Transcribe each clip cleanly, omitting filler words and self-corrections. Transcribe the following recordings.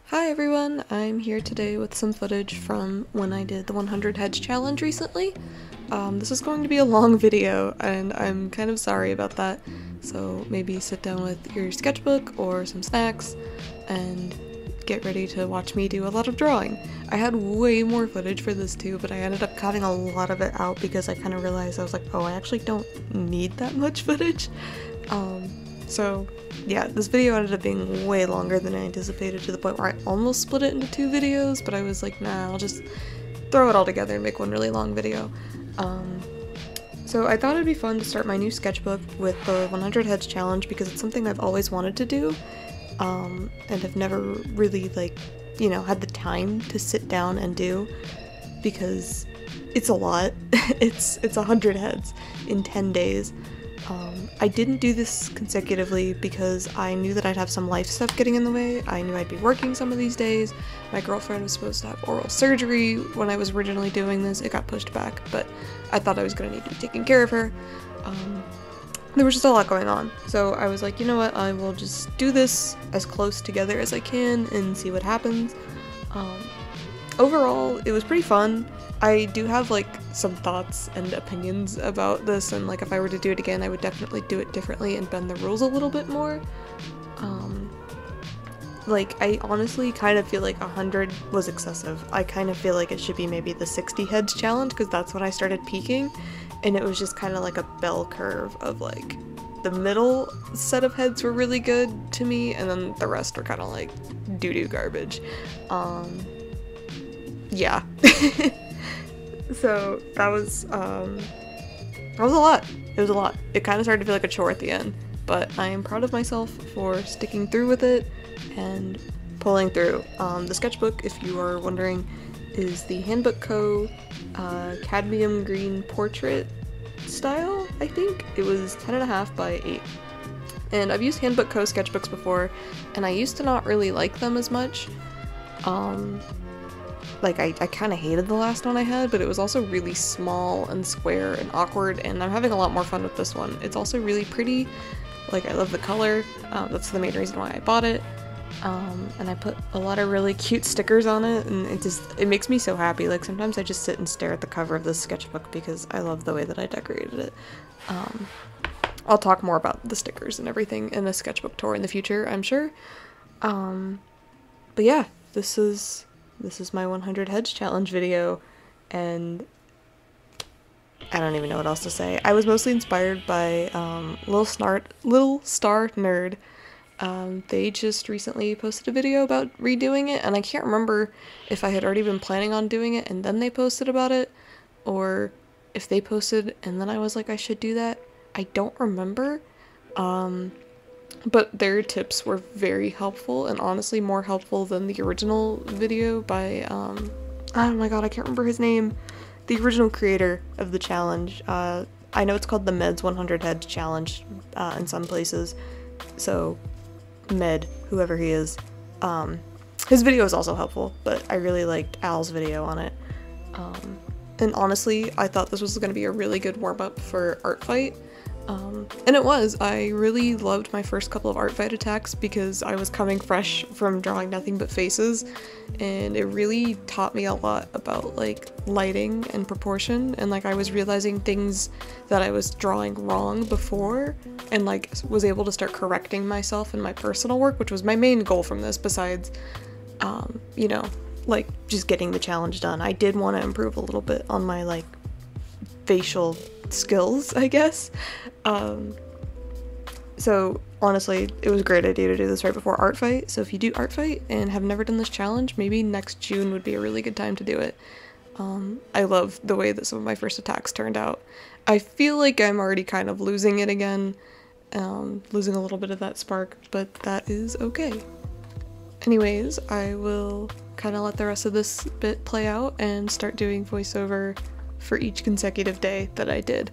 Hi everyone, I'm here today with some footage from when I did the 100 Heads challenge recently. This is going to be a long video and I'm kind of sorry about that, so maybe sit down with your sketchbook or some snacks and get ready to watch me do a lot of drawing. I had way more footage for this too, but I ended up cutting a lot of it out because I kind of realized I was like, oh, I actually don't need that much footage. So yeah, this video ended up being way longer than I anticipated, to the point where I almost split it into two videos, but I was like, nah, I'll just throw it all together and make one really long video. So I thought it'd be fun to start my new sketchbook with the 100 Heads challenge because it's something I've always wanted to do, and have never really, had the time to sit down and do, because it's a lot. It's 100 heads in 10 days. I didn't do this consecutively because I knew that I'd have some life stuff getting in the way. I knew I'd be working some of these days. My girlfriend was supposed to have oral surgery when I was originally doing this. It got pushed back, but I thought I was going to need to be taking care of her. There was just a lot going on. So I was like, you know what, I will just do this as close together as I can and see what happens. Overall, it was pretty fun. I do have some thoughts and opinions about this, and if I were to do it again, I would definitely do it differently and bend the rules a little bit more. I honestly kind of feel like 100 was excessive. I kind of feel like it should be maybe the 60 heads challenge, because that's when I started peaking, and it was just kind of like a bell curve of the middle set of heads were really good to me, and then the rest were kind of like doo-doo garbage. Yeah. So that was a lot. It was a lot. It kind of started to feel like a chore at the end, but I am proud of myself for sticking through with it and pulling through. The sketchbook, if you are wondering, is the Handbook Co. Cadmium Green Portrait style, I think. It was 10.5 by 8. And I've used Handbook Co. sketchbooks before, and I used to not really like them as much. I kind of hated the last one I had, but it was also really small and square and awkward, and I'm having a lot more fun with this one. It's also really pretty. I love the color. That's the main reason why I bought it. And I put a lot of really cute stickers on it, and it makes me so happy. Sometimes I just sit and stare at the cover of this sketchbook because I love the way that I decorated it. I'll talk more about the stickers and everything in a sketchbook tour in the future, I'm sure. But yeah, this is my 100 Heads challenge video, and I don't even know what else to say. I was mostly inspired by Little Star Nerd. They just recently posted a video about redoing it, and I can't remember if I had already been planning on doing it and then they posted about it, or if they posted and then I was like, I should do that. I don't remember. But their tips were very helpful, and honestly more helpful than the original video by, oh my god, I can't remember his name. The original creator of the challenge. I know it's called the Med's 100 Heads Challenge in some places. So, Med, whoever he is. His video is also helpful, but I really liked Al's video on it. And honestly, I thought this was going to be a really good warm-up for Art Fight. And it was. I really loved my first couple of Art Fight attacks because I was coming fresh from drawing nothing but faces, and it really taught me a lot about lighting and proportion, and I was realizing things that I was drawing wrong before, and was able to start correcting myself in my personal work, which was my main goal from this, besides just getting the challenge done. I did want to improve a little bit on my facial skills, I guess. So honestly, it was a great idea to do this right before Art Fight, so if you do Art Fight and have never done this challenge, maybe next June would be a really good time to do it. I love the way that some of my first attacks turned out. I feel like I'm already kind of losing it again, losing a little bit of that spark, but that is okay. Anyways, I will kind of let the rest of this bit play out and start doing voiceover for each consecutive day that I did.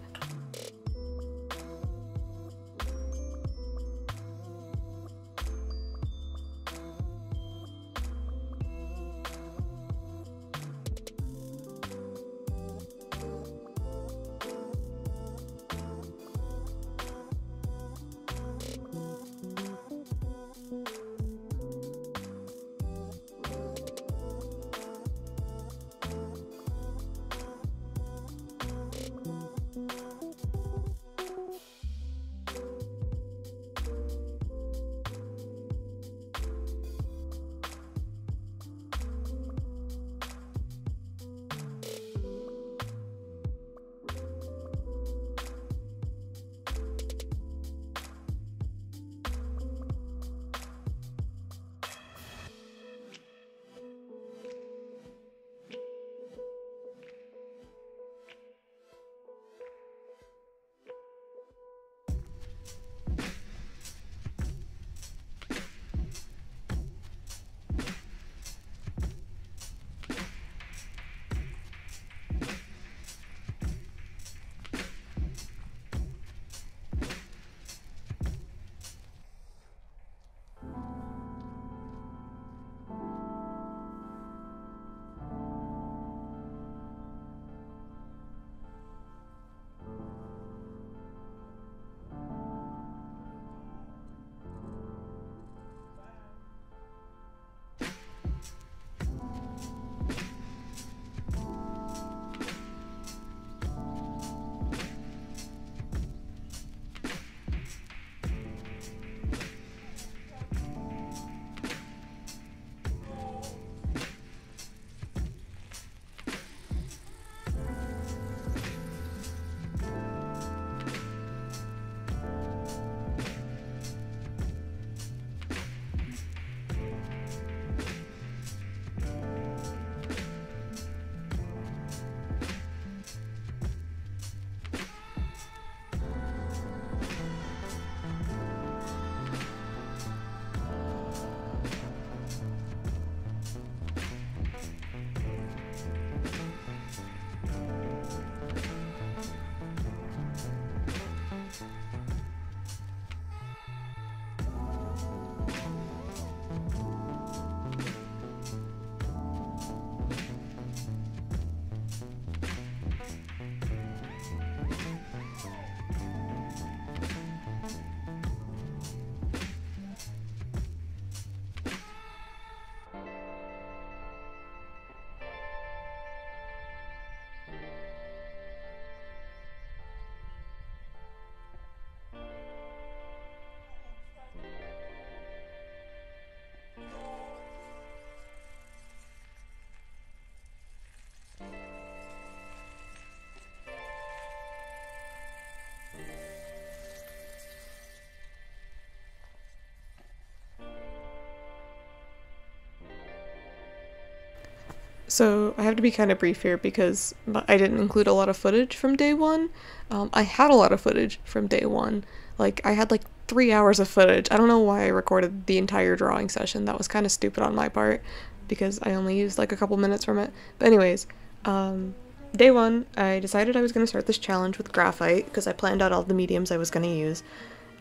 So I have to be kind of brief here because I didn't include a lot of footage from day one. I had a lot of footage from day one. Like, I had like 3 hours of footage. I don't know why I recorded the entire drawing session. That was kind of stupid on my part because I only used like a couple minutes from it. But anyways, day one, I decided I was going to start this challenge with graphite because I planned out all the mediums I was going to use.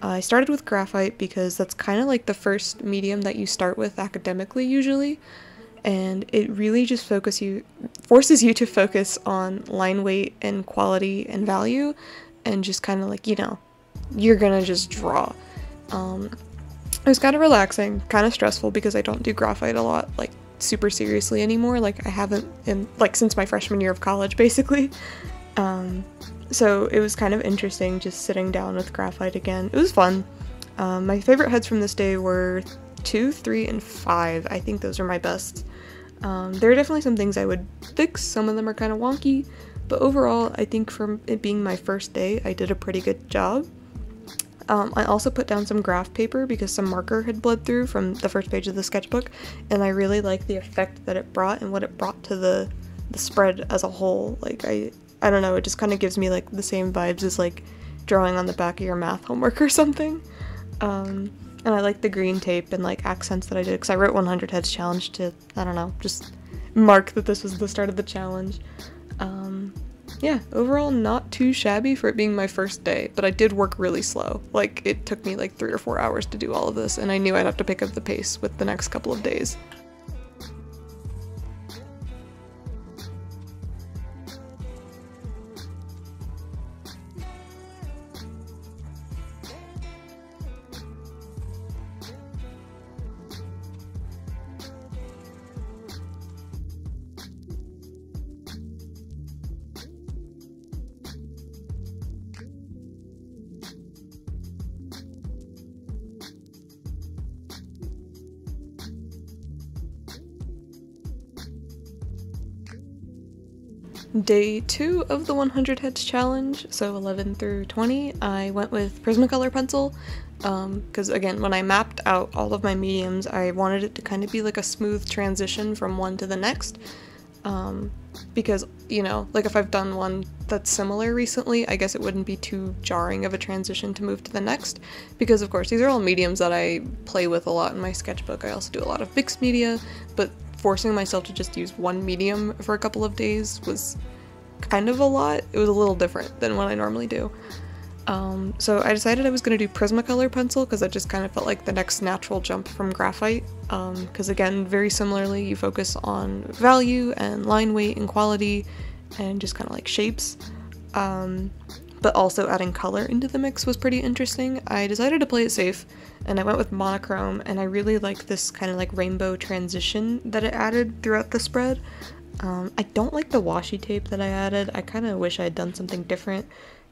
I started with graphite because that's kind of like the first medium that you start with academically usually, and it really just forces you to focus on line weight and quality and value, and just kind of like, you know, you're gonna just draw. It was kind of relaxing, kind of stressful because I don't do graphite a lot, like, super seriously anymore. Like, I haven't since my freshman year of college, basically. So it was kind of interesting just sitting down with graphite again. It was fun. My favorite heads from this day were 2, 3, and 5. I think those are my best. There are definitely some things I would fix. Some of them are kind of wonky, but overall, I think from it being my first day, I did a pretty good job. I also put down some graph paper because some marker had bled through from the first page of the sketchbook, and I really liked the effect that it brought and what it brought to the spread as a whole. Like, I don't know, it just kind of gives me like the same vibes as like drawing on the back of your math homework or something. And I like the green tape and like accents that I did because I wrote 100 heads challenge to, I don't know, just mark that this was the start of the challenge. Yeah, overall not too shabby for it being my first day, but I did work really slow. Like, it took me like 3 or 4 hours to do all of this, and I knew I'd have to pick up the pace with the next couple of days. Day 2 of the 100 heads challenge, so 11 through 20, I went with Prismacolor pencil, because again, when I mapped out all of my mediums, I wanted it to kind of be like a smooth transition from one to the next, because, you know, like if I've done one that's similar recently, I guess it wouldn't be too jarring of a transition to move to the next, because of course these are all mediums that I play with a lot in my sketchbook. I also do a lot of mixed media, but forcing myself to just use one medium for a couple of days was kind of a lot. It was a little different than what I normally do. So I decided I was going to do Prismacolor pencil because that just kind of felt like the next natural jump from graphite, because again, very similarly, you focus on value and line weight and quality and just kind of like shapes, but also adding color into the mix was pretty interesting. I decided to play it safe and I went with monochrome, and I really like this kind of like rainbow transition that it added throughout the spread. I don't like the washi tape that I added. I kind of wish I had done something different,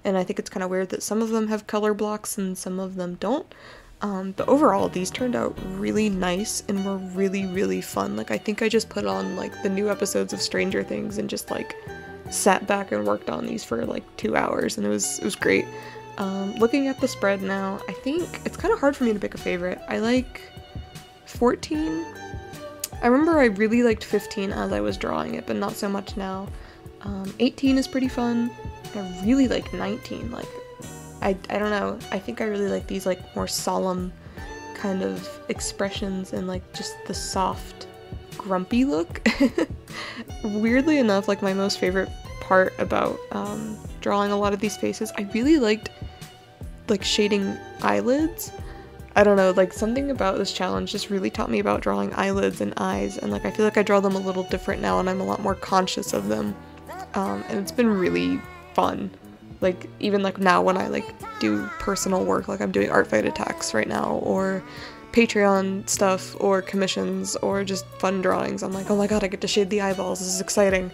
and I think it's kind of weird that some of them have color blocks and some of them don't. But overall, these turned out really nice and were really, really fun. Like, I think I just put on like the new episodes of Stranger Things and just like sat back and worked on these for like 2 hours, and it was great. Looking at the spread now, I think it's kind of hard for me to pick a favorite. I like 14. I remember I really liked 15 as I was drawing it, but not so much now. 18 is pretty fun. I really like 19. Like, I don't know. I think I really like these like more solemn kind of expressions and like just the soft, grumpy look. Weirdly enough, like my most favorite part about drawing a lot of these faces, I really liked like shading eyelids. I don't know, like something about this challenge just really taught me about drawing eyelids and eyes, and like I feel like I draw them a little different now and I'm a lot more conscious of them, and it's been really fun. Like even like now when I like do personal work, like I'm doing art fight attacks right now, or Patreon stuff, or commissions, or just fun drawings, I'm like, oh my god, I get to shade the eyeballs, this is exciting.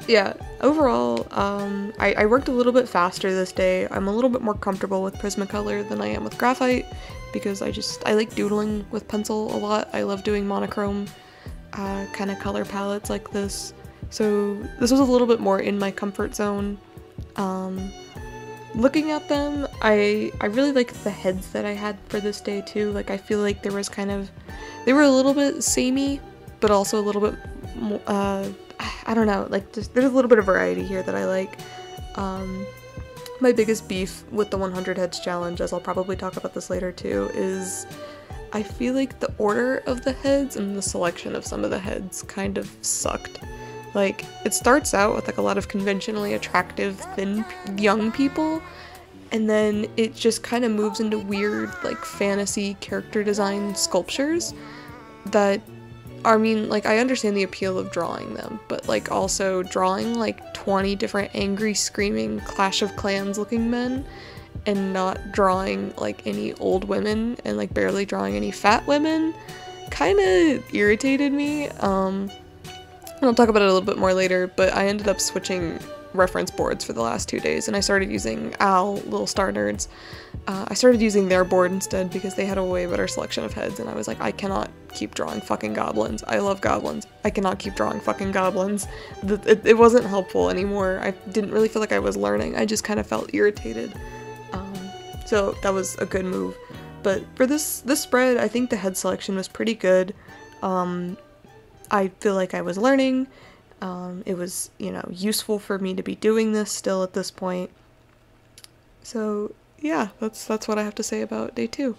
Yeah, overall, I worked a little bit faster this day. I'm a little bit more comfortable with Prismacolor than I am with graphite, because I like doodling with pencil a lot. I love doing monochrome kind of color palettes like this. So this was a little bit more in my comfort zone. Looking at them, I really liked the heads that I had for this day too. Like I feel like they were a little bit samey, but also a little bit more, I don't know, like just there's a little bit of variety here that I like. My biggest beef with the 100 heads challenge, as I'll probably talk about this later too, is I feel like the order of the heads and the selection of some of the heads kind of sucked. Like, it starts out with like a lot of conventionally attractive, thin, young people, and then it just kind of moves into weird, like, fantasy character design sculptures that, I mean, like, I understand the appeal of drawing them, but, like, also drawing, like, 20 different angry, screaming Clash of Clans looking men, and not drawing, like, any old women, and, like, barely drawing any fat women, kind of irritated me. And I'll talk about it a little bit more later, but I ended up switching reference boards for the last 2 days, and I started using Little Star Nerds. I started using their board instead because they had a way better selection of heads, and I was like, I cannot keep drawing fucking goblins. I love goblins. I cannot keep drawing fucking goblins. It wasn't helpful anymore. I didn't really feel like I was learning. I just kind of felt irritated. So that was a good move. But for this spread, I think the head selection was pretty good. I feel like I was learning. It was, you know, useful for me to be doing this still at this point. So yeah, that's what I have to say about day 2.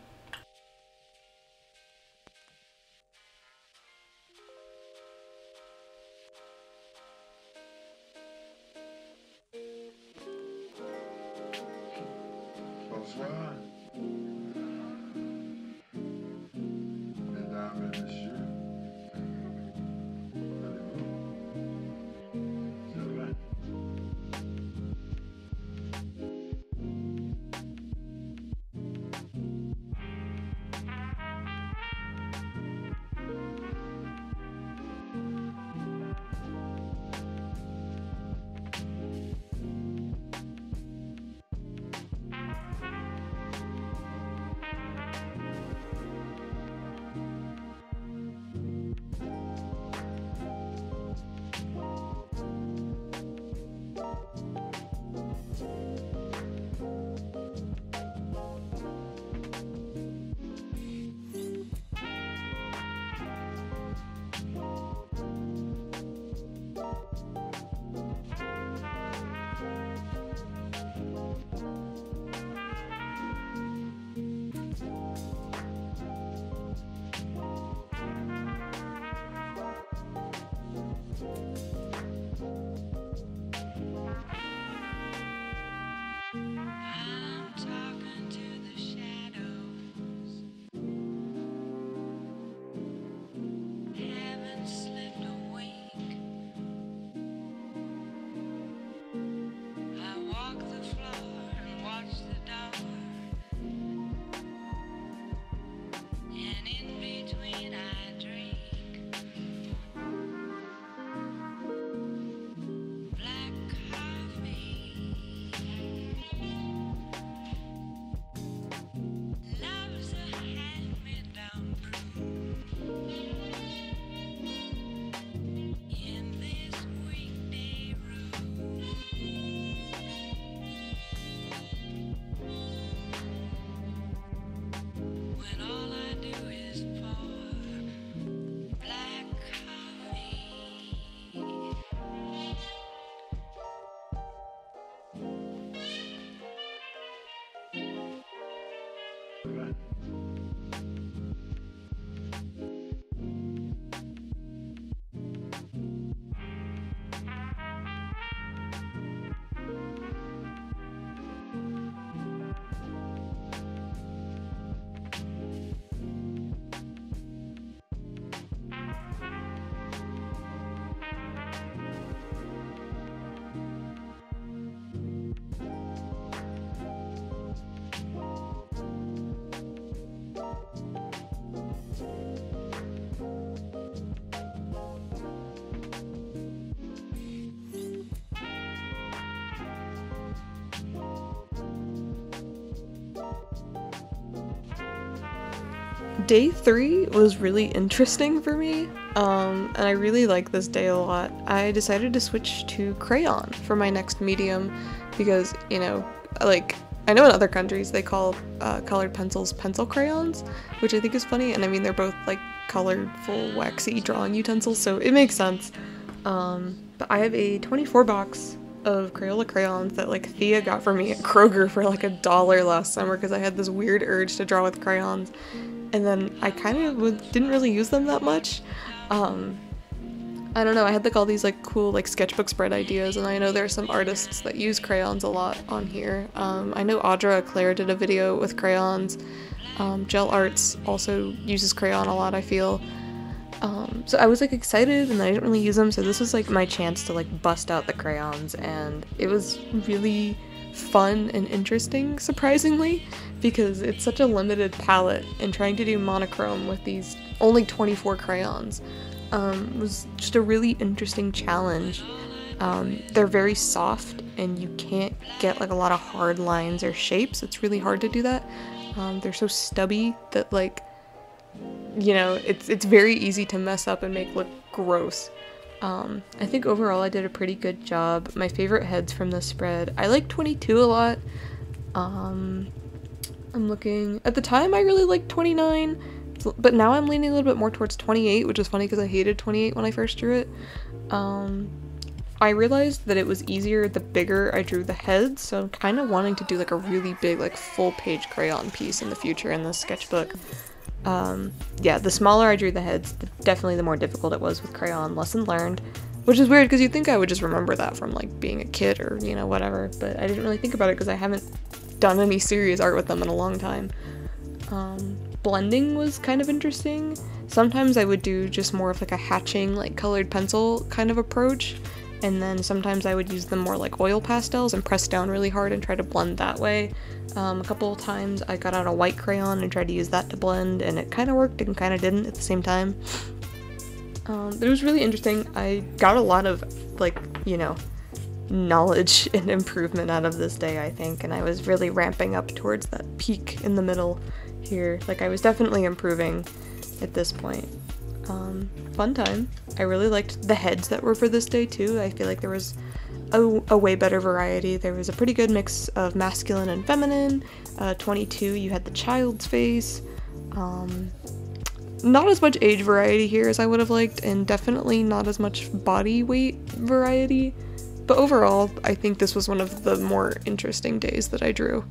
Day 3 was really interesting for me, and I really like this day a lot. I decided to switch to crayon for my next medium because, you know, like, I know in other countries they call colored pencils pencil crayons, which I think is funny, and I mean they're both like colorful, waxy drawing utensils, so it makes sense. But I have a 24 box of Crayola crayons that like Thea got for me at Kroger for like $1 last summer because I had this weird urge to draw with crayons, and then I kind of didn't really use them that much. I don't know, I had like all these like cool like sketchbook spread ideas, and I know there are some artists that use crayons a lot on here. I know Audra Claire did a video with crayons. Gel Arts also uses crayon a lot, I feel. So I was like excited, and I didn't really use them, so this was like my chance to like bust out the crayons, and it was really fun and interesting, surprisingly, because it's such a limited palette, and trying to do monochrome with these only 24 crayons was just a really interesting challenge. They're very soft, and you can't get like a lot of hard lines or shapes. It's really hard to do that. They're so stubby that like, you know, it's very easy to mess up and make look gross. I think overall I did a pretty good job. My favorite heads from this spread, I like 22 a lot. I'm looking, at the time I really liked 29, but now I'm leaning a little bit more towards 28, which is funny because I hated 28 when I first drew it. I realized that it was easier the bigger I drew the heads, so I'm kind of wanting to do like a really big like full page crayon piece in the future in this sketchbook. Yeah, the smaller I drew the heads, definitely the more difficult it was with crayon. Lesson learned, which is weird because you'd think I would just remember that from like being a kid or, you know, whatever, but I didn't really think about it because I haven't done any serious art with them in a long time. Blending was kind of interesting. Sometimes I would do just more of like a hatching, like colored pencil kind of approach, and then sometimes I would use them more like oil pastels and press down really hard and try to blend that way. A couple of times I got out a white crayon and tried to use that to blend, and it kind of worked and kind of didn't at the same time. It was really interesting. I got a lot of like, you know, knowledge and improvement out of this day, I think, and I was really ramping up towards that peak in the middle here. Like, I was definitely improving at this point. Fun time. I really liked the heads that were for this day too. I feel like there was a way better variety. There was a pretty good mix of masculine and feminine. 22, you had the child's face. Not as much age variety here as I would have liked, and definitely not as much body weight variety. But overall, I think this was one of the more interesting days that I drew.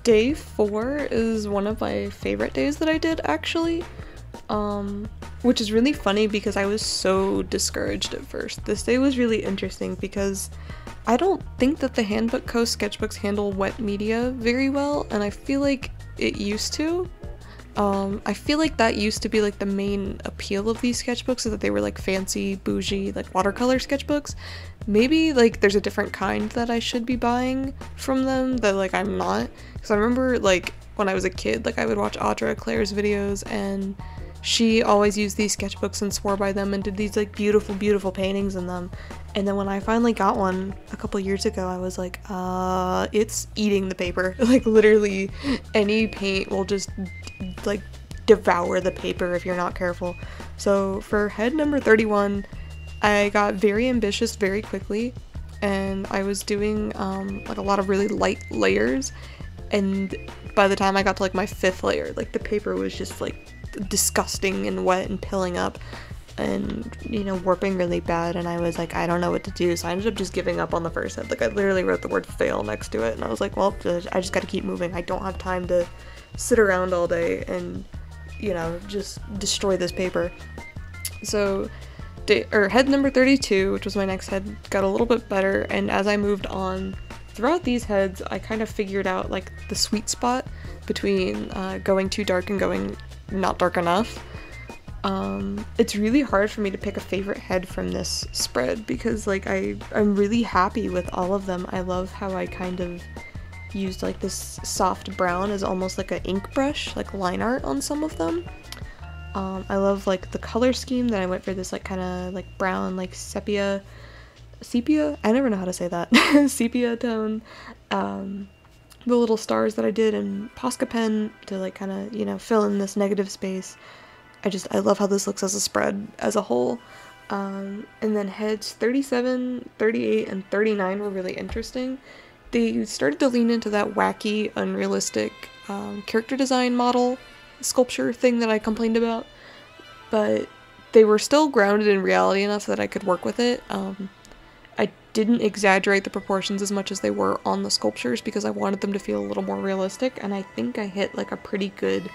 Day 4 is one of my favorite days that I did, actually. Which is really funny because I was so discouraged at first. This day was really interesting because I don't think that the Handbook Co. sketchbooks handle wet media very well, and I feel like it used to. I feel like that used to be like the main appeal of these sketchbooks, is that they were like fancy, bougie, like watercolor sketchbooks. Maybe like there's a different kind that I should be buying from them that like I'm not. Because I remember like when I was a kid, like I would watch Audra Claire's videos and she always used these sketchbooks and swore by them and did these like beautiful, beautiful paintings in them. And then when I finally got one a couple years ago, I was like, it's eating the paper. Like literally any paint will just like devour the paper if you're not careful. So for head number 31, I got very ambitious very quickly, and I was doing like a lot of really light layers, and by the time I got to like my 5th layer, like the paper was just like disgusting and wet and pilling up and, you know, warping really bad, and I was like, I don't know what to do, so I ended up just giving up on the first head. Like I literally wrote the word fail next to it, and I was like, well, I just gotta keep moving. I don't have time to sit around all day and, you know, just destroy this paper. So head number 32, which was my next head, got a little bit better, and as I moved on throughout these heads, I kind of figured out like the sweet spot between going too dark and going not dark enough. It's really hard for me to pick a favorite head from this spread because like I'm really happy with all of them. I love how I kind of used like this soft brown as almost like an ink brush, like line art on some of them. I love like the color scheme that I went for, this like kind of like brown, like sepia, I never know how to say that, sepia tone. The little stars that I did in Posca pen to like kind of, you know, fill in this negative space. I love how this looks as a spread as a whole. And then heads 37, 38, and 39 were really interesting. They started to lean into that wacky, unrealistic character design model sculpture thing that I complained about, but they were still grounded in reality enough that I could work with it. I didn't exaggerate the proportions as much as they were on the sculptures because I wanted them to feel a little more realistic, and I think I hit like a pretty good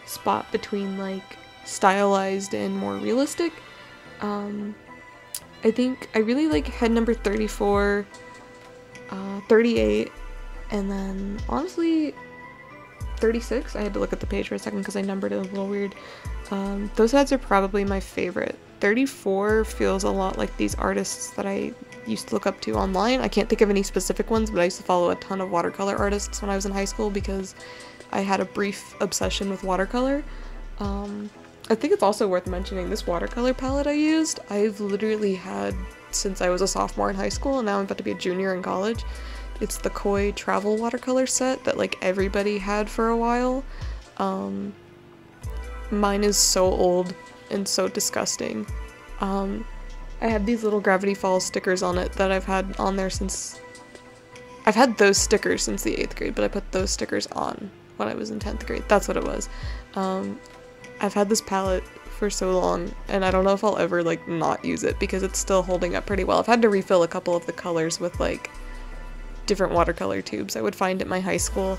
spot between like stylized and more realistic. I think I really like head number 34, 38, and then honestly 36. I had to look at the page for a second because I numbered it a little weird. Those heads are probably my favorite. 34 feels a lot like these artists that I used to look up to online. I can't think of any specific ones, but I used to follow a ton of watercolor artists when I was in high school because I had a brief obsession with watercolor. I think it's also worth mentioning this watercolor palette I used. I've literally had since I was a sophomore in high school, and now I'm about to be a junior in college. It's the Koi travel watercolor set that like everybody had for a while. Mine is so old and so disgusting. I have these little Gravity Falls stickers on it that I've had on there since... I've had those stickers since the 8th grade, but I put those stickers on when I was in 10th grade. That's what it was. I've had this palette for so long, and I don't know if I'll ever like not use it because it's still holding up pretty well. I've had to refill a couple of the colors with like different watercolor tubes I would find at my high school.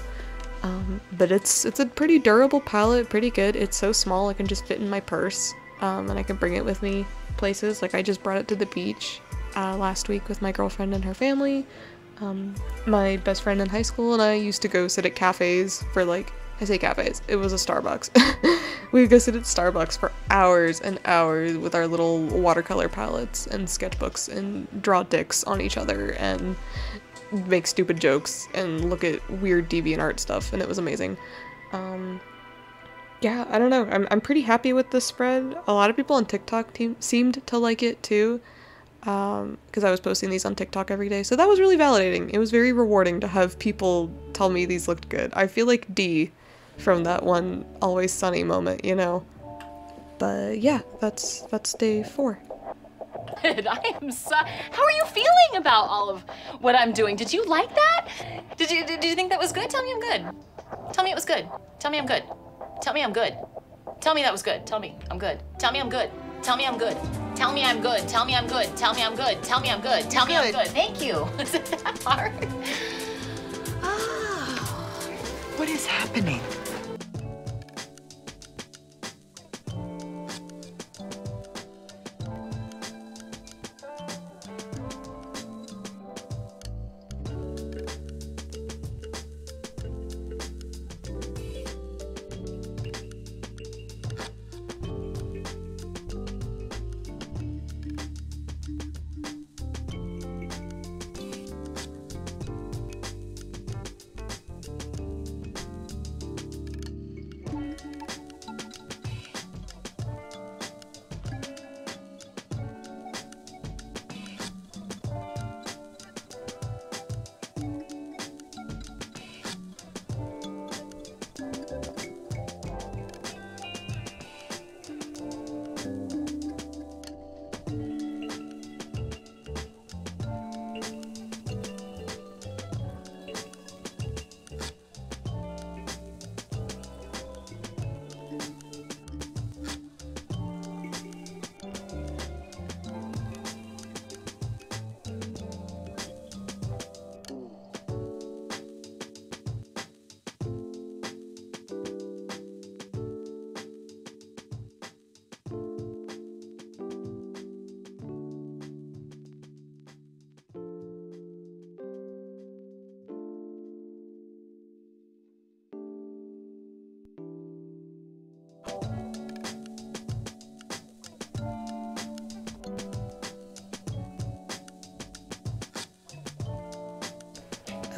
But it's a pretty durable palette, pretty good. It's so small it can just fit in my purse, and I can bring it with me places. Like I just brought it to the beach last week with my girlfriend and her family. My best friend in high school and I used to go sit at cafes for like, I say cafes, it was a Starbucks. We would go sit at Starbucks for hours and hours with our little watercolor palettes and sketchbooks and draw dicks on each other and make stupid jokes and look at weird DeviantArt stuff, and it was amazing. Yeah, I don't know. I'm pretty happy with this spread. A lot of people on TikTok seemed to like it too, because I was posting these on TikTok every day, so that was really validating. It was very rewarding to have people tell me these looked good. I feel like D from that one Always Sunny moment, you know? But yeah, that's day 4. I am so... How are you feeling about all of what I'm doing? Did you like that? Did you think that was good? Tell me I'm good. Tell me it was good. Tell me I'm good. Tell me I'm good. Tell me that was good. Tell me I'm good. Tell me I'm good. Tell me I'm good. Tell me I'm good. Tell me I'm good. Tell me I'm good. Tell me I'm good. Tell me I'm good. Thank you. Is it that hard? Oh. What is happening?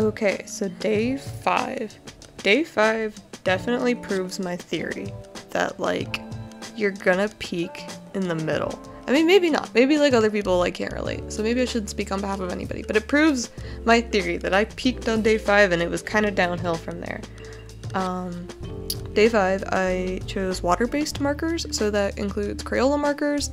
Okay, so day 5. Day 5 definitely proves my theory that, like, you're gonna peak in the middle. I mean, maybe not. Maybe, like, other people, like, can't relate. So maybe I shouldn't speak on behalf of anybody. But it proves my theory that I peaked on day 5 and it was kind of downhill from there. Day 5, I chose water-based markers, so that includes Crayola markers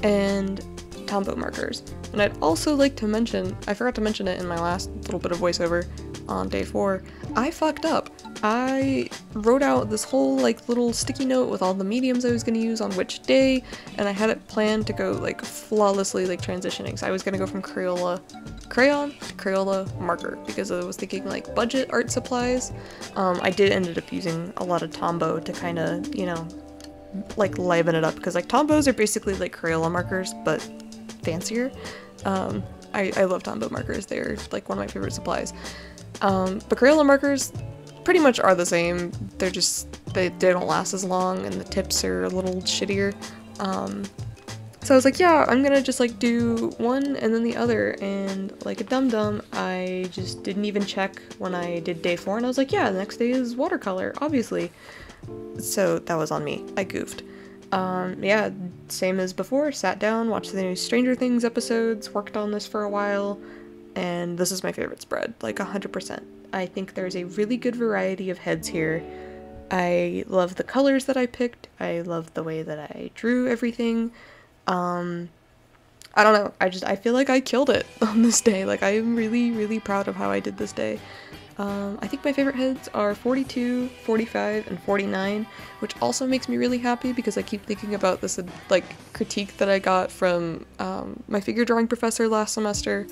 and Tombow markers. And I'd also like to mention, I forgot to mention it in my last little bit of voiceover on day 4, I fucked up. I wrote out this whole like little sticky note with all the mediums I was going to use on which day, and I had it planned to go like flawlessly like transitioning. So I was going to go from Crayola crayon to Crayola marker because I was thinking like budget art supplies. I did ended up using a lot of Tombow to kind of, you know, like liven it up because like Tombows are basically like Crayola markers but fancier. I love Tombow markers, they're like one of my favorite supplies. But Crayola markers pretty much are the same, they're just, they don't last as long and the tips are a little shittier. So I was like, yeah, I'm gonna just like do one and then the other, and like a dum-dum, I just didn't even check when I did day 4 and I was like, yeah, the next day is watercolor, obviously. So that was on me, I goofed. Yeah, same as before, sat down, watched the new Stranger Things episodes, worked on this for a while, and this is my favorite spread, like 100%. I think there's a really good variety of heads here. I love the colors that I picked, I love the way that I drew everything. I don't know, I feel like I killed it on this day, like I am really, really proud of how I did this day. I think my favorite heads are 42, 45, and 49, which also makes me really happy because I keep thinking about this like critique that I got from my figure drawing professor last semester,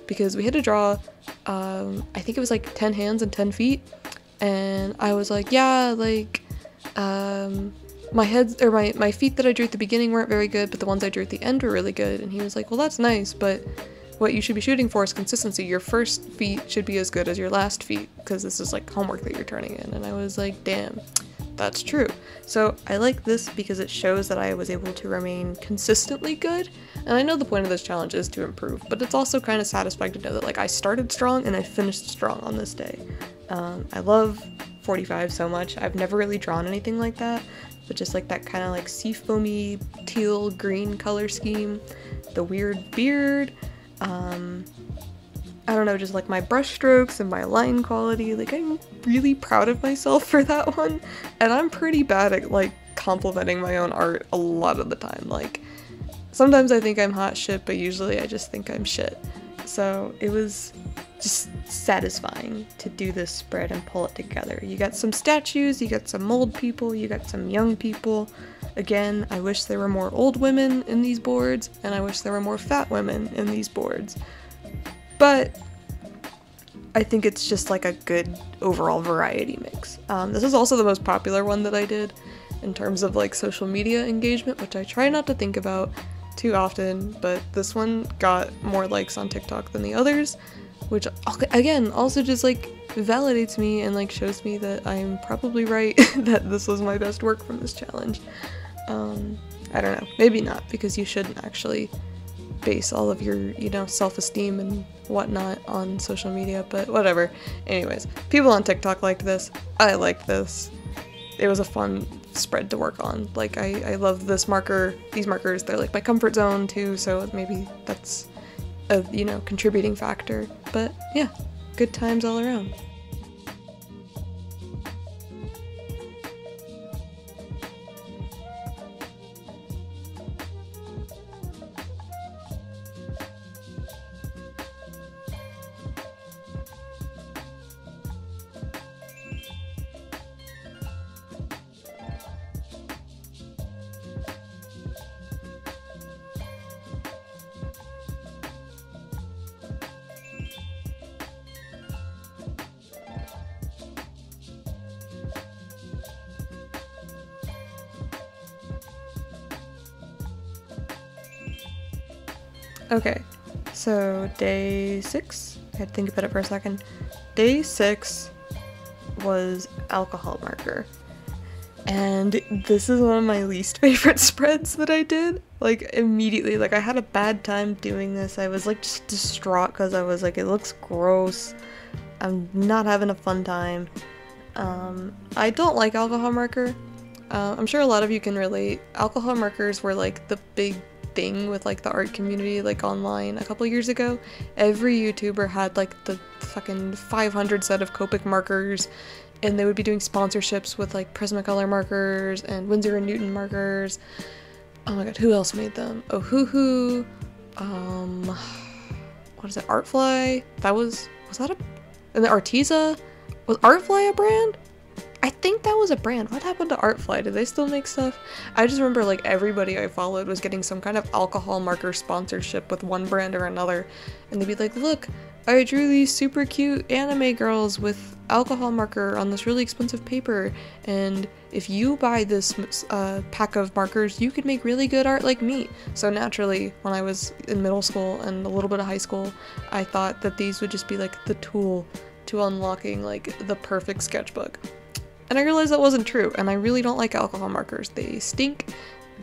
because we had to draw, I think it was like 10 hands and 10 feet, and I was like, yeah, like, my heads, or my feet that I drew at the beginning weren't very good, but the ones I drew at the end were really good, and he was like, well, that's nice, but what you should be shooting for is consistency. Your first feet should be as good as your last feet, because this is like homework that you're turning in. And I was like, damn, that's true. So I like this because it shows that I was able to remain consistently good. And I know the point of this challenge is to improve, but it's also kind of satisfying to know that like I started strong and I finished strong on this day. I love 45 so much. I've never really drawn anything like that, but just like that kind of like seafoamy teal green color scheme, the weird beard, I don't know, just like my brush strokes and my line quality, like I'm really proud of myself for that one, and I'm pretty bad at like complimenting my own art a lot of the time. Like sometimes I think I'm hot shit, but usually I just think I'm shit. So it was just satisfying to do this spread and pull it together. You got some statues, you got some old people, you got some young people. Again, I wish there were more old women in these boards, and I wish there were more fat women in these boards. But I think it's just like a good overall variety mix. This is also the most popular one that I did in terms of like social media engagement, which I try not to think about too often, but this one got more likes on TikTok than the others, which again also just like validates me and like shows me that I'm probably right that this was my best work from this challenge. I don't know, maybe not, because you shouldn't actually base all of your, you know, self-esteem and whatnot on social media, but whatever. Anyways, people on TikTok liked this. I liked this. It was a fun spread to work on. Like, I love this marker, these markers, they're like my comfort zone too, so maybe that's a, you know, contributing factor. But yeah, good times all around. Okay, so day 6, I had to think about it for a second. Day 6 was alcohol marker. And this is one of my least favorite spreads that I did. Like, immediately, like, I had a bad time doing this. I was, like, just distraught because I was like, it looks gross. I'm not having a fun time. I don't like alcohol marker. I'm sure a lot of you can relate. Alcohol markers were, like, the big thing with like the art community like online a couple years ago. Every YouTuber had like the fucking 500 set of Copic markers, and they would be doing sponsorships with like Prismacolor markers and Winsor & Newton markers. Oh my god, who else made them? Ohuhu, what is it, Artfly? Was that a, and the Arteza? Was Artfly a brand? I think that was a brand. What happened to Artfly? Do they still make stuff? I just remember like everybody I followed was getting some kind of alcohol marker sponsorship with one brand or another, and they'd be like, look, I drew these super cute anime girls with alcohol marker on this really expensive paper, and if you buy this pack of markers, you could make really good art like me. So naturally, when I was in middle school and a little bit of high school, I thought that these would just be like the tool to unlocking like the perfect sketchbook. And I realized that wasn't true, and I really don't like alcohol markers. They stink,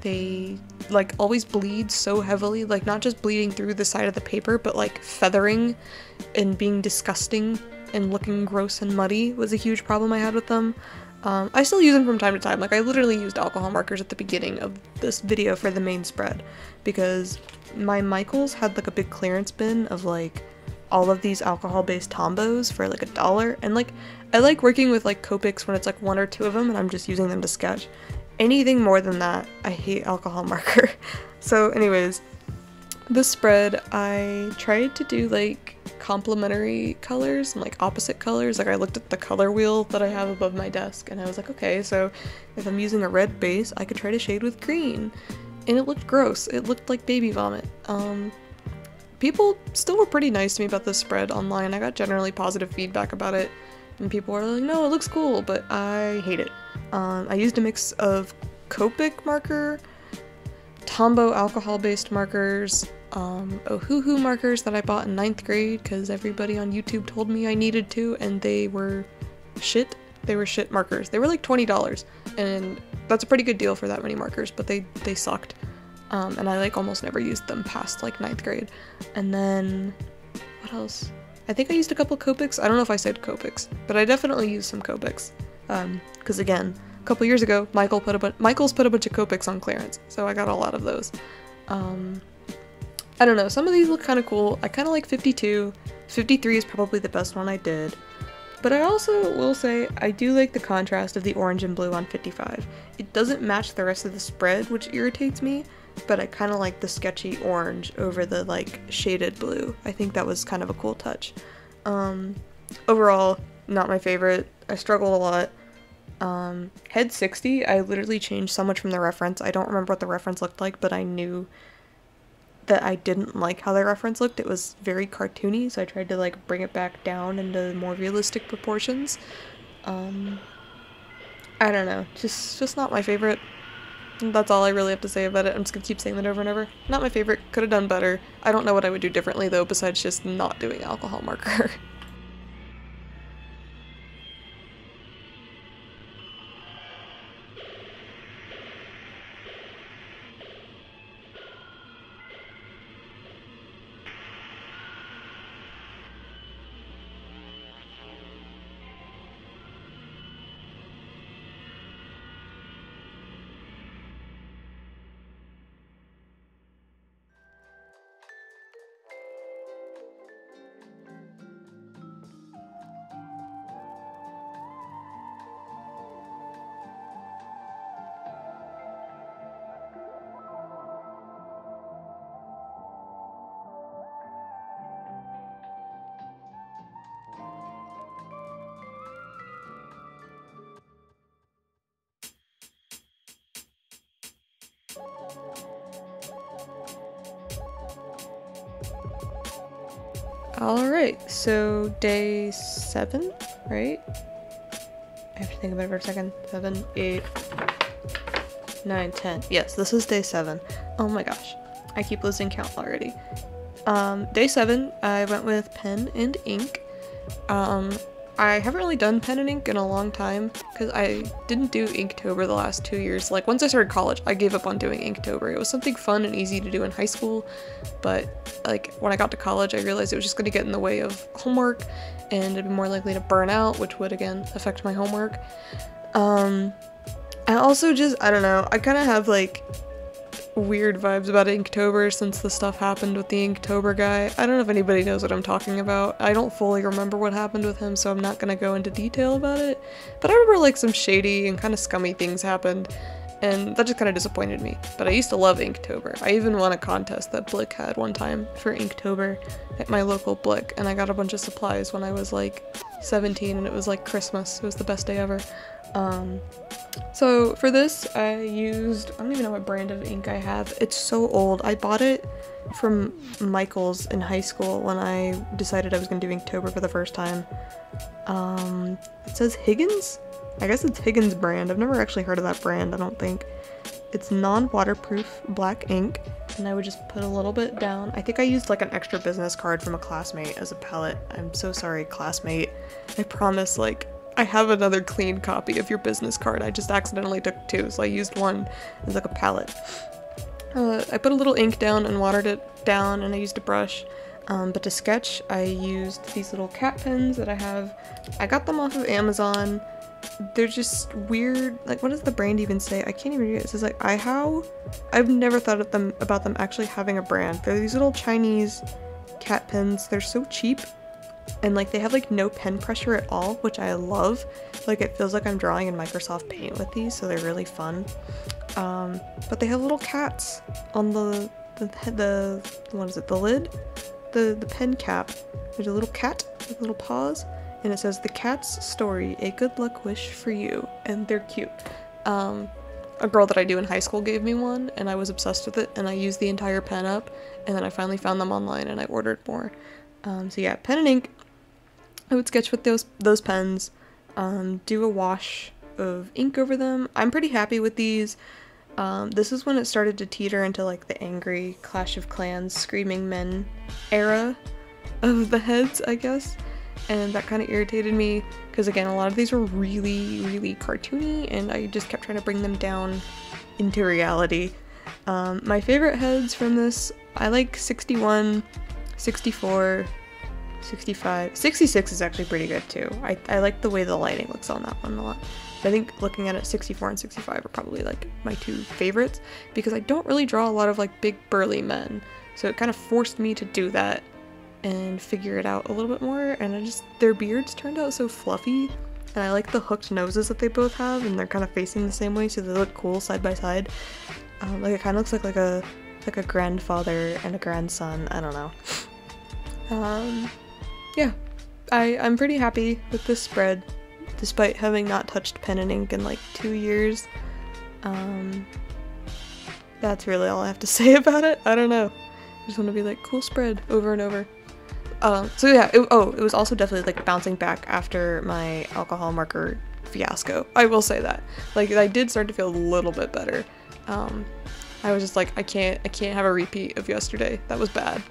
they like always bleed so heavily, like not just bleeding through the side of the paper, but like feathering and being disgusting and looking gross and muddy was a huge problem I had with them. I still use them from time to time. Like, I literally used alcohol markers at the beginning of this video for the main spread, because my Michaels had like a big clearance bin of like all of these alcohol-based tombos for like $1, and like I like working with like Copics when it's like 1 or 2 of them and I'm just using them to sketch. Anything more than that, I hate alcohol marker. So anyways, this spread I tried to do like complementary colors and like opposite colors. Like, I looked at the color wheel that I have above my desk and I was like, okay, so if I'm using a red base, I could try to shade with green. And it looked gross. It looked like baby vomit. People still were pretty nice to me about this spread online. I got generally positive feedback about it, and people were like, no, it looks cool, but I hate it. I used a mix of Copic marker, Tombow alcohol-based markers, Ohuhu markers that I bought in 9th grade because everybody on YouTube told me I needed to, and they were shit. They were shit markers. They were like $20, and that's a pretty good deal for that many markers, but they sucked. And I like almost never used them past like 9th grade. And then, what else? I think I used a couple Copics. I don't know if I said Copics, but I definitely used some Copics. Because again, a couple years ago, Michael's put a bunch of Copics on clearance, so I got a lot of those. I don't know, some of these look kind of cool. I kind of like 52. 53 is probably the best one I did. But I also will say I do like the contrast of the orange and blue on 55. It doesn't match the rest of the spread, which irritates me, but I kind of like the sketchy orange over the like shaded blue. I think that was kind of a cool touch. Overall, not my favorite. I struggled a lot. Head 60, I literally changed so much from the reference. I don't remember what the reference looked like, but I knew that I didn't like how the reference looked. It was very cartoony, so I tried to like bring it back down into more realistic proportions. I don't know, just not my favorite. That's all I really have to say about it. I'm just gonna keep saying that over and over. Not my favorite, could have done better. I don't know what I would do differently though, besides just not doing alcohol marker. Alright, so day 7, right? I have to think about it for a second. 7, 8, 9, 10. Yes, this is day 7. Oh my gosh. I keep losing count already. Day 7, I went with pen and ink. I haven't really done pen and ink in a long time because I didn't do Inktober the last 2 years. Like, once I started college, I gave up on doing Inktober. It was something fun and easy to do in high school, but like when I got to college, I realized it was just going to get in the way of homework and I'd be more likely to burn out, which would again affect my homework. And also just, I don't know, I kind of have like weird vibes about Inktober since the stuff happened with the Inktober guy. I don't know if anybody knows what I'm talking about. I don't fully remember what happened with him, so I'm not gonna go into detail about it. But I remember like some shady and kind of scummy things happened, and that just kind of disappointed me. But I used to love Inktober. I even won a contest that Blick had one time for Inktober at my local Blick, and I got a bunch of supplies when I was like 17, and it was like Christmas. It was the best day ever. So for this, I used, I don't even know what brand of ink I have. It's so old. I bought it from Michael's in high school when I decided I was going to do Inktober for the first time. It says Higgins? I guess it's Higgins brand. I've never actually heard of that brand, I don't think. It's non-waterproof black ink, and I would just put a little bit down. I think I used like an extra business card from a classmate as a palette. I'm so sorry, classmate. I promise, like, I have another clean copy of your business card. I just accidentally took 2, so I used one as like a palette. I put a little ink down and watered it down, and I used a brush. But to sketch, I used these little cat pens that I have. I got them off of Amazon. They're just weird. Like, what does the brand even say? I can't even read it. It says like iHow. I've never thought of them about them actually having a brand. They're these little Chinese cat pens. They're so cheap. And like they have like no pen pressure at all, which I love. Like it feels like I'm drawing in Microsoft Paint with these, so they're really fun. But they have little cats on the what is it, the lid? The pen cap. There's a little cat with little paws, and it says "The Cat's Story, a Good Luck Wish for You," and they're cute. A girl that I do in high school gave me one, and I was obsessed with it, and I used the entire pen up, and then I finally found them online and I ordered more. So yeah, pen and ink. I would sketch with those pens, do a wash of ink over them. I'm pretty happy with these. This is when it started to teeter into like the angry Clash of Clans screaming men era of the heads, I guess. And that kind of irritated me because again, a lot of these were really, really cartoony and I just kept trying to bring them down into reality. My favorite heads from this, I like 61, 64, 65, 66 is actually pretty good too. I like the way the lighting looks on that one a lot. I think looking at it, 64 and 65 are probably like my 2 favorites because I don't really draw a lot of like big burly men. So it kind of forced me to do that and figure it out a little bit more, and their beards turned out so fluffy, and I like the hooked noses that they both have, and they're kind of facing the same way so they look cool side by side. Like it kind of looks like a grandfather and a grandson, I don't know. Yeah, I'm pretty happy with this spread, despite having not touched pen and ink in like 2 years. That's really all I have to say about it. I don't know. just want to be like, cool spread over and over. So yeah, it was also definitely like bouncing back after my alcohol marker fiasco. I will say that. Like, I did start to feel a little bit better. I was just like, I can't have a repeat of yesterday. That was bad.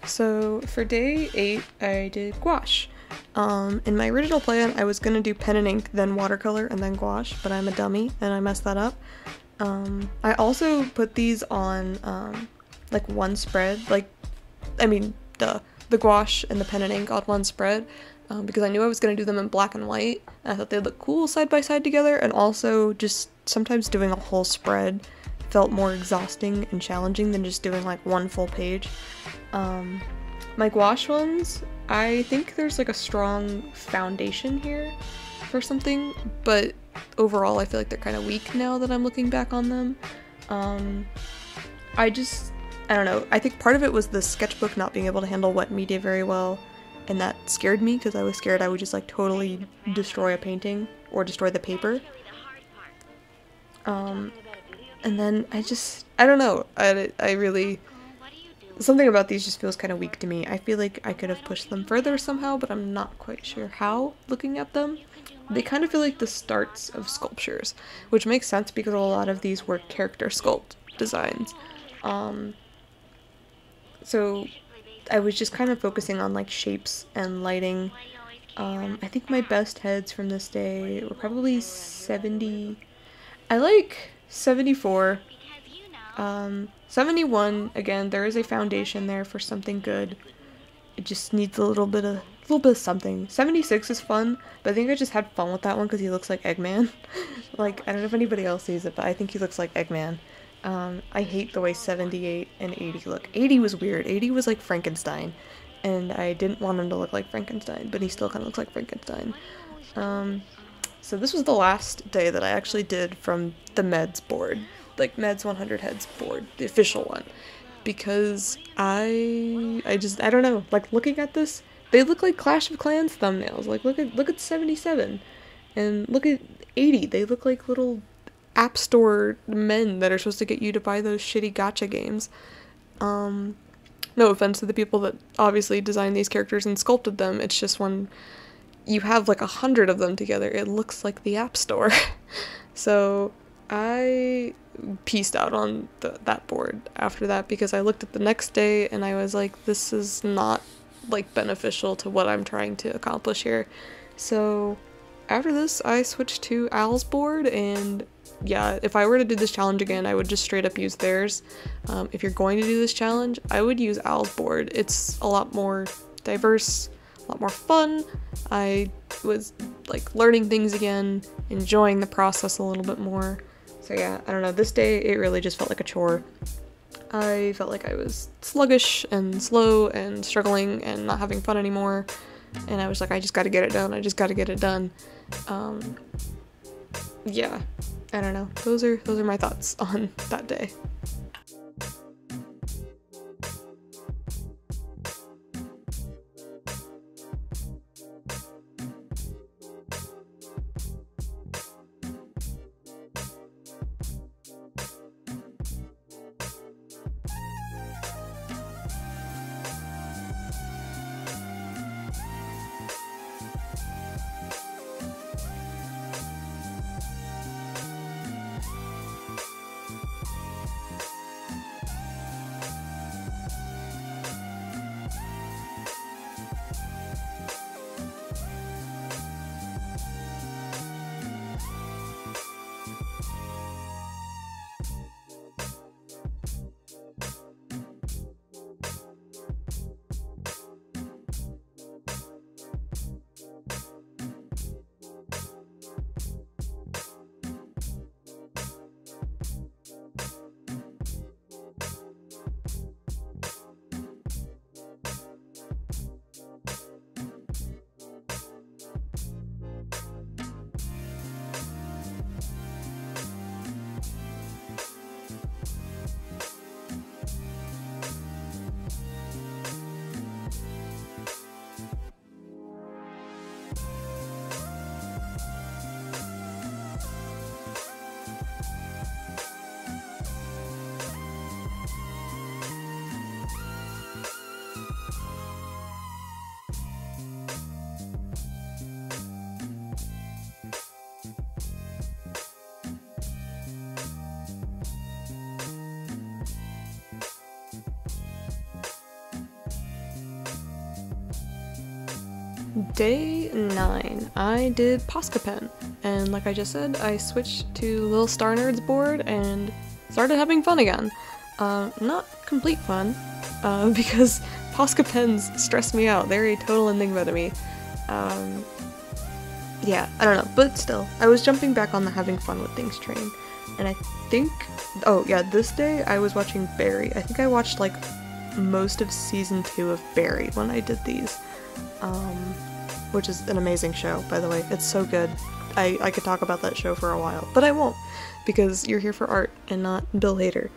So for day 8, I did gouache. In my original plan, I was gonna do pen and ink, then watercolor, and then gouache, but I'm a dummy and I messed that up. I also put these on like one spread, the gouache and the pen and ink on one spread, because I knew I was gonna do them in black and white, and I thought they'd look cool side by side together, and also just sometimes doing a whole spread felt more exhausting and challenging than just doing like one full page. My gouache ones, I think there's like a strong foundation here for something, but overall I feel like they're kind of weak now that I'm looking back on them. I don't know, I think part of it was the sketchbook not being able to handle wet media very well, and that scared me because I was scared I would just like totally destroy a painting or destroy the paper. And then I don't know, I really, something about these just feels kind of weak to me. I feel like I could have pushed them further somehow, but I'm not quite sure how, looking at them. They kind of feel like the starts of sculptures, which makes sense because a lot of these were character sculpt designs. So I was just kind of focusing on like shapes and lighting. I think my best heads from this day were probably 70. I like 74. 71, again, there is a foundation there for something good. It just needs a little bit of something. 76 is fun, but I think I just had fun with that one because he looks like Eggman. Like, I don't know if anybody else sees it, but I think he looks like Eggman. I hate the way 78 and 80 look. 80 was weird. 80 was like Frankenstein, and I didn't want him to look like Frankenstein, but he still kind of looks like Frankenstein. So this was the last day that I actually did from the meds board. Like Meds 100 Heads board, the official one, because I don't know, like looking at this, they look like Clash of Clans thumbnails. Like look at 77 and look at 80. They look like little app store men that are supposed to get you to buy those shitty gacha games. No offense to the people that obviously designed these characters and sculpted them, it's just when you have like 100 of them together, it looks like the app store. So I pieced out on that board after that because I looked at the next day and I was like, this is not like beneficial to what I'm trying to accomplish here. So after this I switched to Al's board, and yeah, if I were to do this challenge again, I would just straight up use theirs. If you're going to do this challenge, I would use Al's board. It's a lot more diverse, a lot more fun. I was like learning things again, enjoying the process a little bit more. So yeah, I don't know, this day it really just felt like a chore. I felt like I was sluggish and slow and struggling and not having fun anymore, and I was like, I just gotta get it done, yeah, I don't know, those are my thoughts on that day. Day 9, I did Posca Pen, and like I just said, I switched to Lil Star Nerd's board and started having fun again. Not complete fun, because Posca Pens stress me out. They're a total enigma to me. Yeah, I don't know, but still, I was jumping back on the having fun with things train, and I think, oh yeah, this day I was watching Barry. I think I watched like most of season 2 of Barry when I did these. Which is an amazing show, by the way. It's so good. I could talk about that show for a while, but I won't, because you're here for art and not Bill Hader.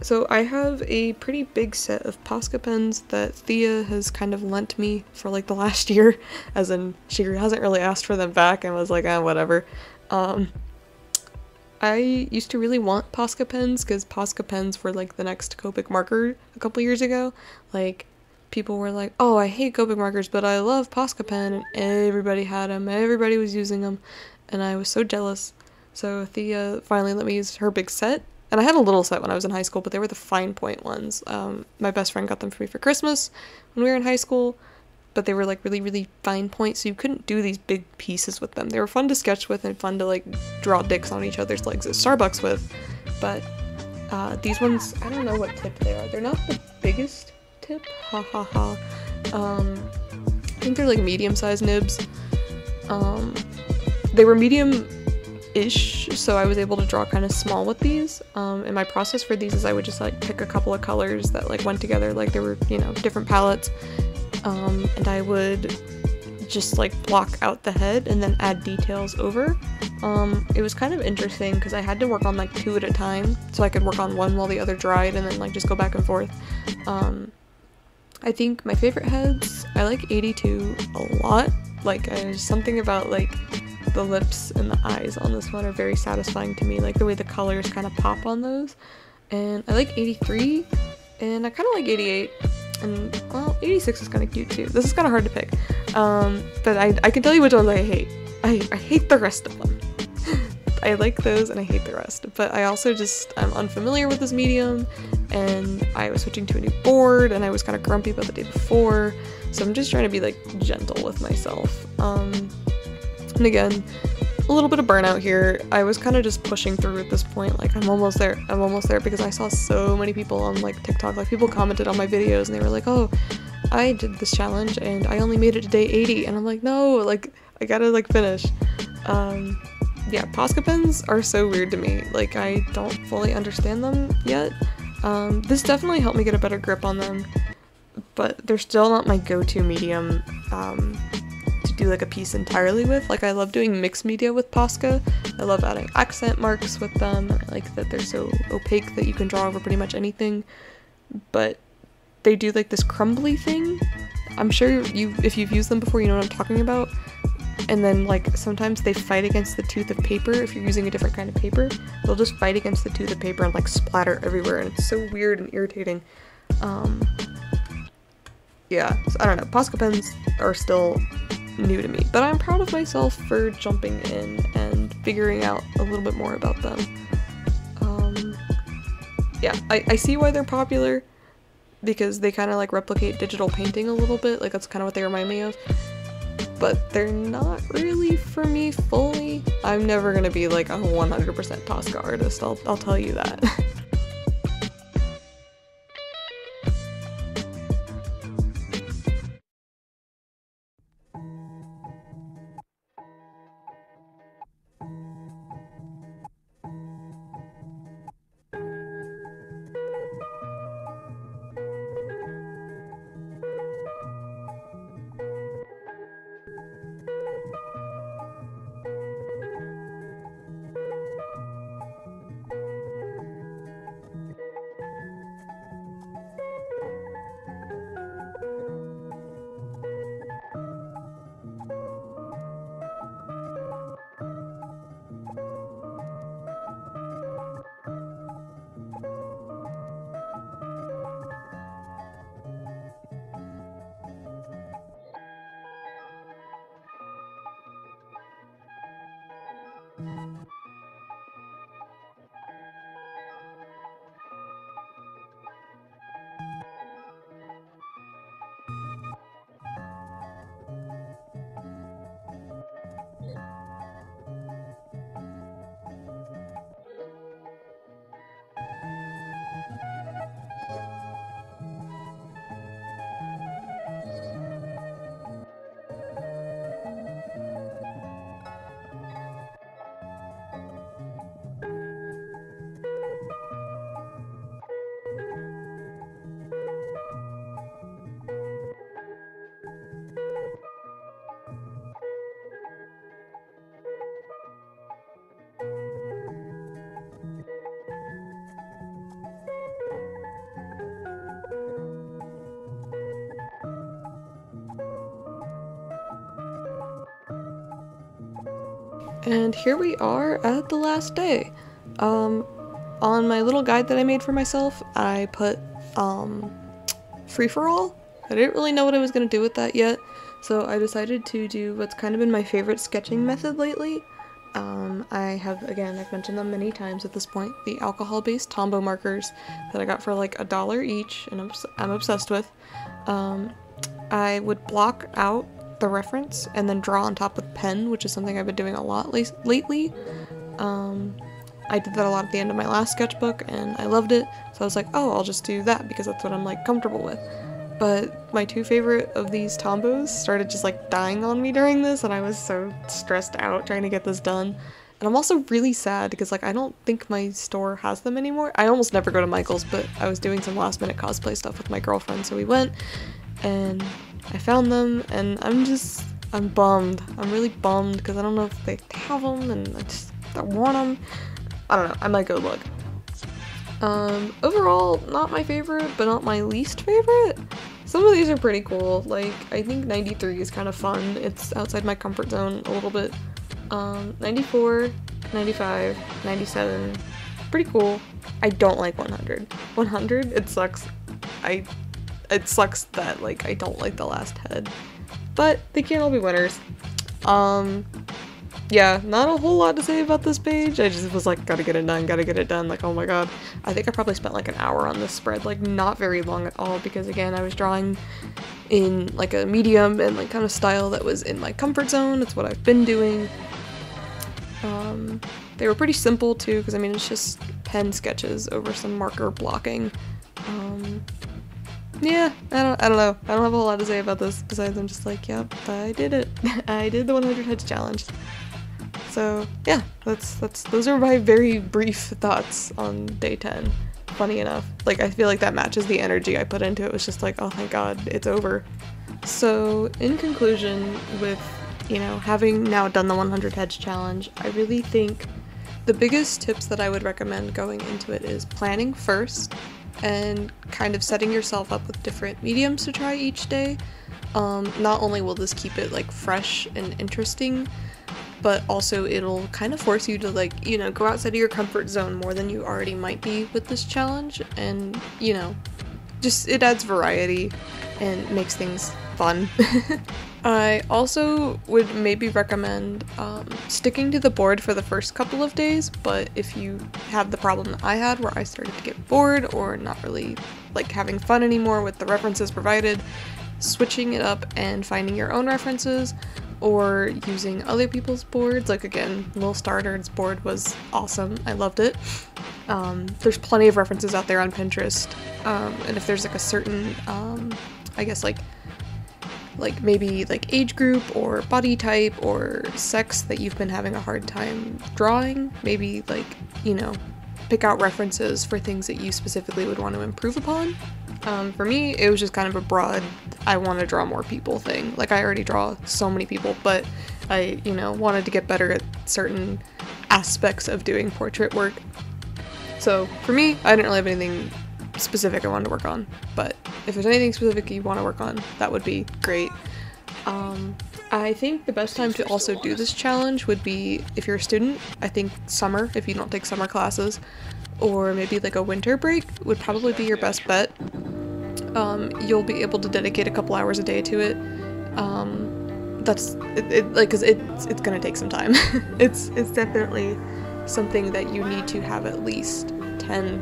So I have a pretty big set of Posca pens that Thea has kind of lent me for like the last year, as in she hasn't really asked for them back and was like, whatever. I used to really want Posca pens because Posca pens were like the next Copic marker a couple years ago. Like, people were like, oh, I hate Copic markers, but I love Posca pen, and everybody had them, everybody was using them, and I was so jealous. So Thea finally let me use her big set, and I had a little set when I was in high school, but they were the fine point ones. My best friend got them for me for Christmas when we were in high school, but they were like really, really fine point, so you couldn't do these big pieces with them. They were fun to sketch with and fun to like draw dicks on each other's legs at Starbucks with, but these ones, I don't know what tip they are. They're not the biggest tip, ha ha ha. I think they're like medium-sized nibs. They were medium-ish, so I was able to draw kind of small with these. And my process for these is I would just like pick a couple of colors that like went together, like they were, you know, different palettes. And I would just like block out the head and then add details over. It was kind of interesting because I had to work on like 2 at a time, so I could work on one while the other dried and then like just go back and forth. I think my favorite heads, I like 82 a lot. Like, there's something about like the lips and the eyes on this one are very satisfying to me, like the way the colors kind of pop on those. And I like 83, and I kind of like 88, and well, 86 is kind of cute too. This is kind of hard to pick, but I can tell you which ones I hate. I hate the rest of them. I like those and I hate the rest, but I also I'm unfamiliar with this medium, and I was switching to a new board, and I was kind of grumpy about the day before, so I'm just trying to be like gentle with myself. And again, a little bit of burnout here. I was kind of just pushing through at this point, like I'm almost there, because I saw so many people on like TikTok, like people commented on my videos and they were like, oh, I did this challenge and I only made it to day 80, and I'm like, no, like I gotta like finish. Yeah, Posca pens are so weird to me. Like, I don't fully understand them yet. This definitely helped me get a better grip on them, but they're still not my go-to medium to do like a piece entirely with. Like, I love doing mixed media with Posca. I love adding accent marks with them. I like that they're so opaque that you can draw over pretty much anything, but they do like this crumbly thing. I'm sure if you've used them before, you know what I'm talking about. And then like sometimes they fight against the tooth of paper. If you're using a different kind of paper, they'll just fight against the tooth of paper and like splatter everywhere, and it's so weird and irritating. Yeah, so I don't know, Posca pens are still new to me, but I'm proud of myself for jumping in and figuring out a little bit more about them. Yeah, I see why they're popular, because they kind of like replicate digital painting a little bit, like that's kind of what they remind me of. But they're not really for me fully. I'm never gonna be like a 100% Posca artist, I'll tell you that. And here we are at the last day. On my little guide that I made for myself, I put free-for-all. I didn't really know what I was going to do with that yet, so I decided to do what's kind of been my favorite sketching method lately. I've mentioned them many times at this point, the alcohol-based Tombow markers that I got for like $1 each, and I'm obsessed with. I would block out the reference and then draw on top with pen, which is something I've been doing a lot lately. I did that a lot at the end of my last sketchbook and I loved it, so I was like, oh, I'll just do that because that's what I'm like comfortable with. But my two favorite of these Tombows started just like dying on me during this, and I was so stressed out trying to get this done. And I'm also really sad because like I don't think my store has them anymore. I almost never go to Michael's, but I was doing some last minute cosplay stuff with my girlfriend, so we went and I found them, and I'm bummed. I'm really bummed because I don't know if they have them, and I want them. I don't know, I might go look. Overall, not my favorite, but not my least favorite. Some of these are pretty cool. Like, I think 93 is kind of fun. It's outside my comfort zone a little bit. 94, 95, 97, pretty cool. I don't like 100. 100, it sucks. It sucks that, like, I don't like the last head. But they can't all be winners. Yeah, not a whole lot to say about this page. I just was like, gotta get it done, like, oh my god. I think I probably spent like an hour on this spread, like not very long at all, because again, I was drawing in like a medium and like kind of style that was in my comfort zone. It's what I've been doing. They were pretty simple too, because I mean, it's just pen sketches over some marker blocking. Yeah, I don't know. I don't have a whole lot to say about this, besides I'm just like, yep, I did it. I did the 100 heads challenge. So yeah, those are my very brief thoughts on day 10. Funny enough. Like, I feel like that matches the energy I put into it. It was just like, oh thank god, it's over. So in conclusion, with, you know, having now done the 100 heads challenge, I really think the biggest tips that I would recommend going into it is planning first and kind of setting yourself up with different mediums to try each day. Not only will this keep it like fresh and interesting, but also it'll kind of force you to, like, you know, go outside of your comfort zone more than you already might be with this challenge, and, you know, just it adds variety and makes things fun. I also would maybe recommend sticking to the board for the first couple of days, but if you have the problem that I had where I started to get bored or not really like having fun anymore with the references provided, switching it up and finding your own references or using other people's boards. Like, again, Lil Starterd's board was awesome. I loved it. There's plenty of references out there on Pinterest, and if there's like a certain, I guess like maybe like age group or body type or sex that you've been having a hard time drawing, maybe like, you know, pick out references for things that you specifically would want to improve upon. For me, it was just kind of a broad, I want to draw more people thing. Like, I already draw so many people, but I, you know, wanted to get better at certain aspects of doing portrait work. So for me, I didn't really have anything specific I wanted to work on, but if there's anything specific you want to work on, that would be great. I think the best time to also do this challenge would be if you're a student. I think summer, if you don't take summer classes, or maybe like a winter break would probably be your best bet. You'll be able to dedicate a couple hours a day to it. Cause it's gonna take some time. It's definitely something that you need to have at least 10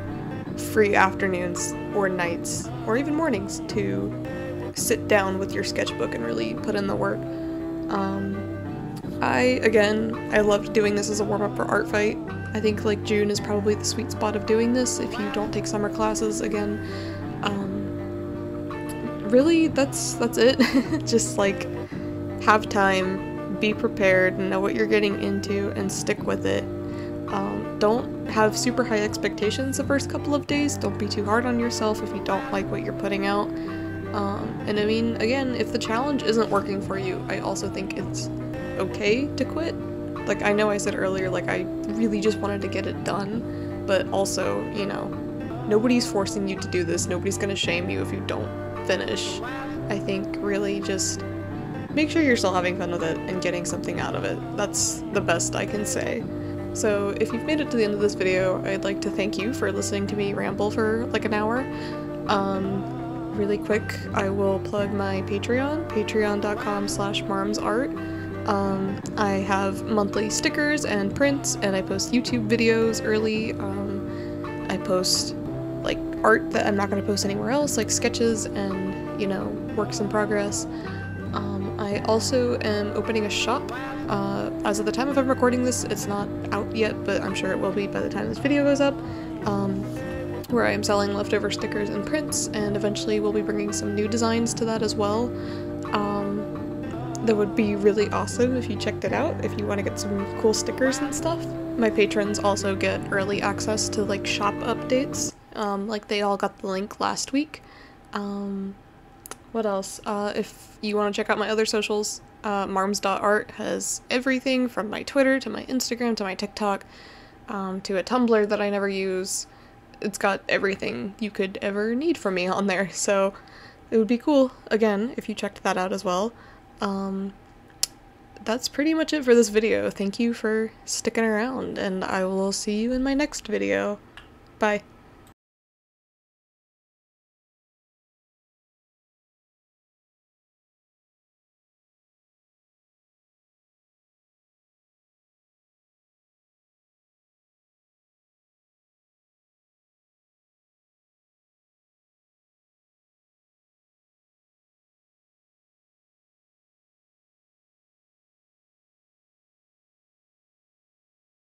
free afternoons or nights or even mornings to sit down with your sketchbook and really put in the work. I loved doing this as a warm-up for Art Fight. I think like June is probably the sweet spot of doing this if you don't take summer classes again. Really, that's it. Just like have time, be prepared, know what you're getting into, and stick with it. Don't have super high expectations the first couple of days. Don't be too hard on yourself if you don't like what you're putting out. And I mean, again, if the challenge isn't working for you, I also think it's okay to quit. Like, I know I said earlier, like, I really just wanted to get it done, but also, you know, nobody's forcing you to do this. Nobody's gonna shame you if you don't finish. I think really just make sure you're still having fun with it and getting something out of it. That's the best I can say. So if you've made it to the end of this video, I'd like to thank you for listening to me ramble for like an hour. Really quick, I will plug my Patreon, patreon.com/marmsart. I have monthly stickers and prints, and I post YouTube videos early. I post like art that I'm not going to post anywhere else, like sketches and, you know, works in progress. I also am opening a shop. As of the time of I'm recording this, it's not out yet, but I'm sure it will be by the time this video goes up, where I am selling leftover stickers and prints, and eventually we'll be bringing some new designs to that as well. That would be really awesome if you checked it out, if you want to get some cool stickers and stuff. My patrons also get early access to like shop updates, like they all got the link last week. What else? If you want to check out my other socials, marms.art has everything from my Twitter to my Instagram to my TikTok, to a Tumblr that I never use. It's got everything you could ever need from me on there, so it would be cool, again, if you checked that out as well. That's pretty much it for this video. Thank you for sticking around, and I will see you in my next video. Bye.